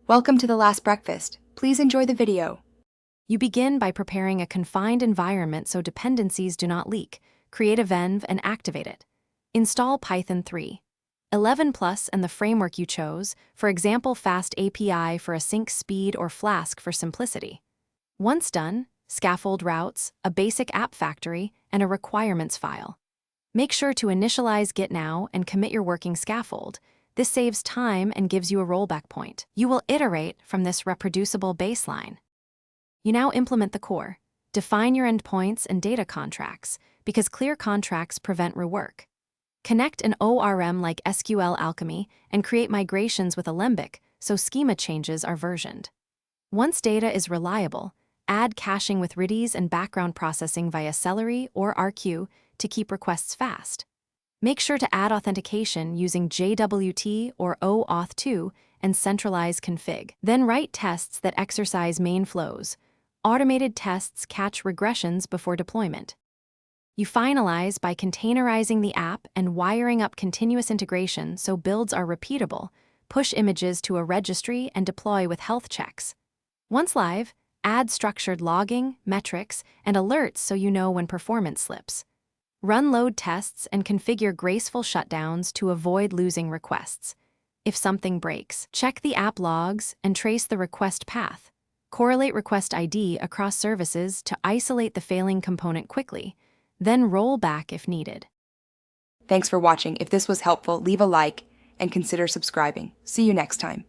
Welcome to the last breakfast. Please enjoy the video. You begin by preparing a confined environment so dependencies do not leak. Create a venv and activate it. Install Python 3. 11 Plus and the framework you chose, for example Fast API for async speed or Flask for simplicity. Once done, scaffold routes, a basic app factory, and a requirements file. Make sure to initialize Git now and commit your working scaffold. This saves time and gives you a rollback point. You will iterate from this reproducible baseline. You now implement the core. Define your endpoints and data contracts, because clear contracts prevent rework. Connect an ORM like SQL Alchemy and create migrations with Alembic so schema changes are versioned. Once data is reliable, add caching with Redis and background processing via Celery or RQ to keep requests fast. Make sure to add authentication using JWT or OAuth2 and centralize config. Then write tests that exercise main flows. Automated tests catch regressions before deployment. You finalize by containerizing the app and wiring up continuous integration so builds are repeatable, push images to a registry and deploy with health checks. Once live, add structured logging, metrics, and alerts so you know when performance slips. Run load tests and configure graceful shutdowns to avoid losing requests. If something breaks, check the app logs and trace the request path. Correlate request ID across services to isolate the failing component quickly, then roll back if needed. Thanks for watching. If this was helpful, leave a like and consider subscribing. See you next time.